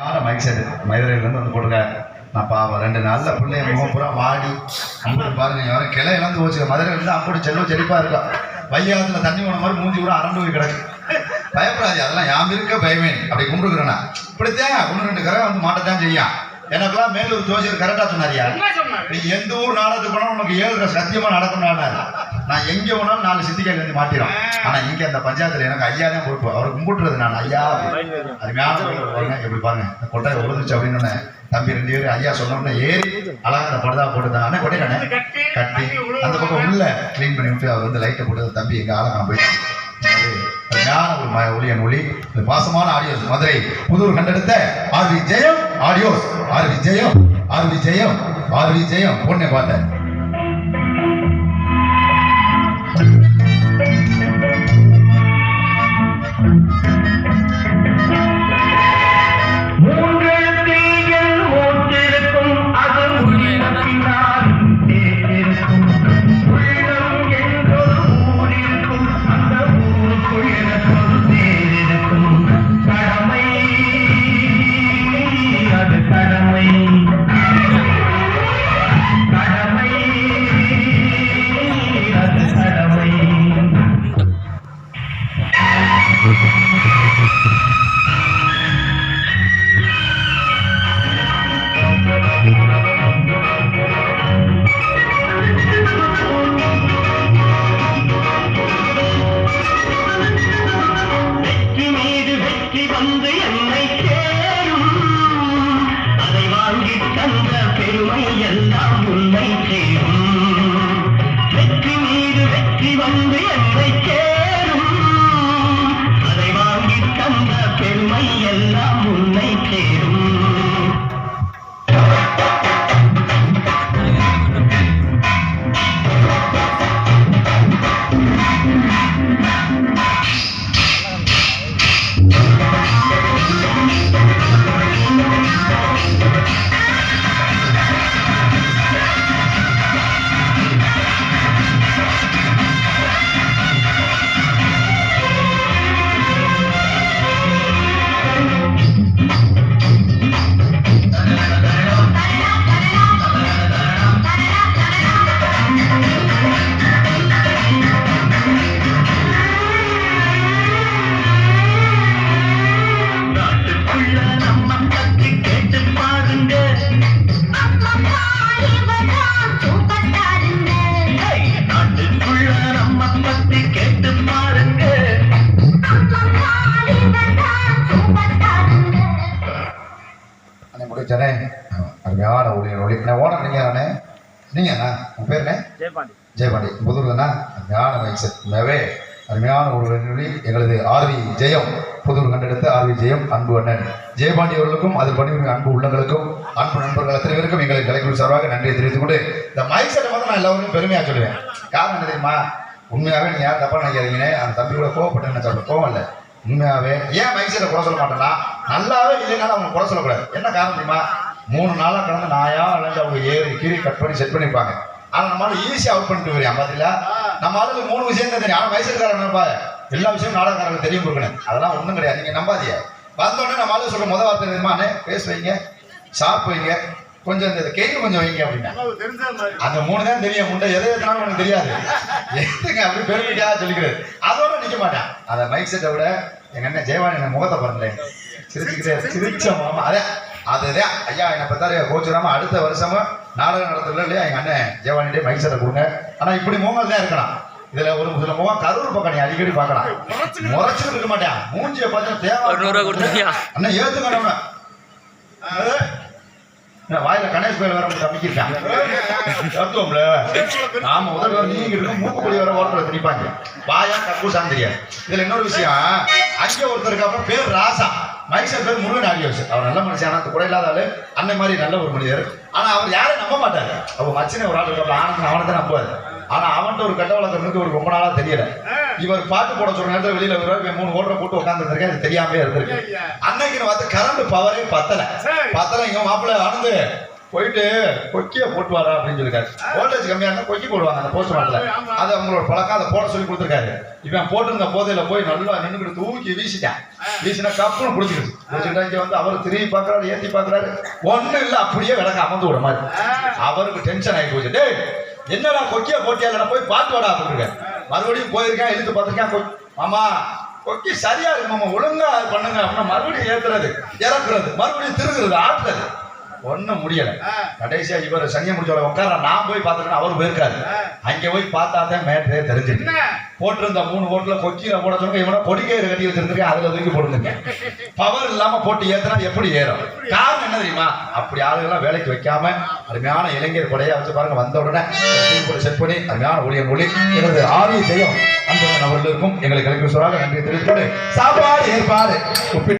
Mic set மதுரையிலேருந்து வந்து போட்டிருக்காங்க. நான் பாவம் 2 நாளில் பிள்ளைய முகம் பூரா வாடி அம்புட்டு பாருங்க. யாரும் கிளை இழந்து போச்சு. மதுரையிலேருந்து அம்புட்டு செல்வம் செழிப்பாக இருக்கும். வையாத்துல தண்ணி போன மாதிரி மூஞ்சி கூட அரண்டு போய் கிடக்கு. பயப்படாது, அதெல்லாம் யாம் இருக்க பயமே. அப்படி கும்பிடுக்கிறேன்னா இப்படித்தான் 1-2 கரை வந்து மாட்டத்தான் செய்யும். எனக்கெல்லாம் மேலூர் ஜோசியர் கரெக்டாக சொன்னாரியா, நீ எந்த ஊர் நாடகத்துக்கு போனாலும் உனக்கு 7 சத்தியமாக நடக்கணும்னா நான் எங்கே போனாலும் 4 சித்திக்காய் வந்து மாட்டிடும். ஆனால் இங்கே அந்த பஞ்சாயத்தில் எனக்கு ஐயா தான் பொறுப்பு. அவரை கும்பிட்டுறது நான் ஐயா. அருமையான பாருங்க, எப்படி பாருங்க இந்த கொட்டாய் உழுதுச்சு அப்படின்னு தம்பி 2 பேர் ஐயா சொன்னோம்னா ஏறி அழகாக அந்த படுதா போட்டுதான் கொட்டைக்கானே கட்டி அந்த பக்கம் உள்ள கிளீன் பண்ணி விட்டு அவர் வந்து லைட்டை போட்டு தம்பி எங்கள் ஆளை போயிட்டு ஒரு ஒளியன் ஒளி பாசமான ஆடியோஸ் மதுரை புதூர் கண்டெடுத்த ஆர்வி ஜெயம் ஆடியோஸ். ஆர்வி ஜெயம் ஆர்வி ஜெயம் ஆர்வி ஜெயம் பொண்ணை பார்த்தேன். அருமையான ஒளியன் ஒளி ஓனர் நீங்கண்ணே. நீங்கண்ணா உங்கள் பேருண்ணே? ஜெயபாண்டி. ஜெயபாண்டி புதூர்லண்ணா. அருமையான மைக் செட் உண்மையாகவே அருமையான ஒரு ஒளி. எங்களது ஆர்வி ஜெயம் புதூர் கண்டெடுத்த ஆர்வி ஜெயம் அன்பு அண்ணன் ஜெயபாண்டி அவர்களுக்கும் அதில் பணிபுரியும் அன்பு உள்ளங்களுக்கும் அன்பு நண்பர்கள் அத்தனை பேருக்கும் எங்களுக்கு கலைக்குழு சார்பாக நன்றியை தெரிவித்துக் கொண்டு இந்த மைக் செட்டை வந்து நான் எல்லாருக்கும் பெருமையாக சொல்லுவேன். காரணம் என்ன தெரியுமா? உண்மையாகவே நீங்கள் யாரும் தப்பாக நினைக்காதீங்கன்னு அந்த தம்பி கூட கோவப்பட்டேன்னு சொல்ல கோவம் இல்லை. உண்மையாகவே ஏன் மைக் செட்டை குறை சொல்ல மாட்டேன்னா, நல்லாவே இல்லைனாலும் அவங்க குறை சொல்லக்கூடாது. என்ன காரணம் தெரியுமா? 3 நாளாக கடந்து நாயா அல்லது அவங்க ஏறி கீறி கட் பண்ணி செட் பண்ணியிருப்பாங்க. ஆனால் நம்மளால ஈஸியாக அவுட் பண்ணிட்டு வரையா பார்த்தீங்களா? நம்ம ஆளுக்கு 3 விஷயம் தான் தெரியும். ஆனால் மைசூர்காரன் நினைப்பாங்க எல்லா விஷயமும் நாடகக்காரர்களுக்கு தெரியும் கொடுக்கணும். அதெல்லாம் ஒன்றும் கிடையாது. நீங்கள் நம்பாதீங்க. வந்தோடனே நம்ம ஆளு சொல்கிற முதல் வார்த்தை தெரியுமாண்ணே, பேச வைங்க, ஷார்ப் வைங்க, கொஞ்சம் இந்த கேக்கு கொஞ்சம் வைங்க அப்படின்னா அந்த 3 தான் தெரியும். முண்டை எதை எத்தனாலும் உனக்கு தெரியாது. எதுங்க அப்படி பெருமைக்காக சொல்லிக்கிறது. அதோட நிற்க மாட்டேன். அந்த மைக் செட்டை விட எங்கள் அண்ணன் ஜெயவாணி என் முகத்தை பாருங்களேன், சிரிச்சுக்கிட்டே சிரிச்ச மாமா. அதுதான் ஐயா என்னை பார்த்தாரு கோச்சுராம அடுத்த வருஷமும் நாடகம் நடத்தல இல்லையா எங்கள் அண்ணன் ஜெயவாணிட்டே மைக் செட்டை கொடுங்க. ஆனால் இப்படி முகங்கள் தான் இருக்கலாம். இதில் ஒரு சில முகம் கரூர் பக்கம் நீ அடிக்கடி பார்க்கலாம். முறைச்சிட்டு இருக்க மாட்டேன். மூஞ்சியை பார்த்து தேவை அண்ணன் ஏற்றுக்கணும். வாயில கணேஷ் கோயில் வர அமைக்கிருக்காங்க. ஆமா உதவி நீங்க இருக்கும் மூக்குப்படி வர ஓரத்தில் திணிப்பாங்க. வாயா கக்கூசான்னு தெரியாது. இதுல இன்னொரு விஷயம், அங்கே ஒருத்தருக்கு அப்புறம் பேர் ராசா, மைசர் பேர் முருகன் ஆடியோஸ். அவர் நல்ல மனுஷன், ஆனால் கூட இல்லாத ஆளு, அன்னை மாதிரி நல்ல ஒரு மனிதர். ஆனா அவர் யாரும் நம்ப மாட்டாரு. அவர் மச்சினை ஒரு ஆள் இருக்க ஆனந்த் அவனை தான் நம்புவாரு. ஆனா அவன்கிட்ட ஒரு கட்ட வழக்கம் ஒரு ரொம்ப நாளா தெரியல. இவர் பாட்டு போட சொல்ற நேரத்தில் வெளியில ஒரு 3 ஓட்டரை போட்டு உட்காந்துருக்கேன். அது தெரியாமலே இருந்திருக்கு. அன்னைக்கு பார்த்து கரண்ட் பவரே பத்தல. இங்க மாப்பிள்ள ஆனந்து போயிட்டு கொக்கியை போட்டு வாடா அப்படின்னு சொல்லிருக்காரு. வோல்டேஜ் கம்மியா இருந்தா கொக்கி போடுவாங்க அந்த போஸ்ட் மாட்டல. அது அவங்களோட பழக்கம், அதை போட சொல்லி கொடுத்துருக்காரு. இவன் போட்டிருந்த போதையில போய் நல்லா நின்றுக்கிட்டு தூக்கி வீசிட்டான். வீசினா கப்புன்னு பிடிச்சிக்கிட்டு பிடிச்சிக்கிட்டா இங்க வந்து அவர் திரும்பி பாக்குறாரு, ஏத்தி பாக்குறாரு, ஒண்ணும் இல்ல, அப்படியே விளக்க அமர்ந்து விட மாதிரி. அவருக்கு டென்ஷன் ஆகி போச்சு. டேய் என்னடா கொக்கியா போட்டியா போய் பார்த்து வாடா அப்படின்னு. மறுபடியும் போயிருக்கேன், இழுத்து பார்த்துருக்கேன். மாமா கொக்கி சரியா இருக்கு மாமா, ஒழுங்கா பண்ணுங்க அப்படின்னா மறுபடியும் ஏத்துறது, இறக்குறது, மறுபடியும் திருகுறது, ஆட்டுறது, ஒன்னும் முடியல. கடைசியா இவர் சனியை முடிச்சோட உட்கார நான் போய் பார்த்துருக்கேன், அவரு போயிருக்காரு. அங்க போய் பார்த்தாதான் மேட்டரே தெரிஞ்சிருக்கு. போட்டிருந்த 3 ஓட்டுல கொக்கியில போட சொல்லுங்க, இவனை கொடிக்கயிறு கட்டி வச்சிருந்திருக்கேன், அதுல தூக்கி போட்டுருங்க. பவர் இல்லாம போட்டு ஏத்துனா எப்படி ஏறும்? காரணம் என்ன தெரியுமா? அப்படி ஆளுகள்லாம் வேலைக்கு வைக்காம அருமையான இளைஞர் கொடையா வச்சு பாருங்க. வந்த உடனே செட் பண்ணி அருமையான ஊழியர் ஒளி எனது ஆரிய செய்யும் அன்பு அவர்களுக்கும் எங்களை கலைஞர் சொல்றாங்க. நன்றி தெரிவித்து சாப்பாடு ஏற்பாடு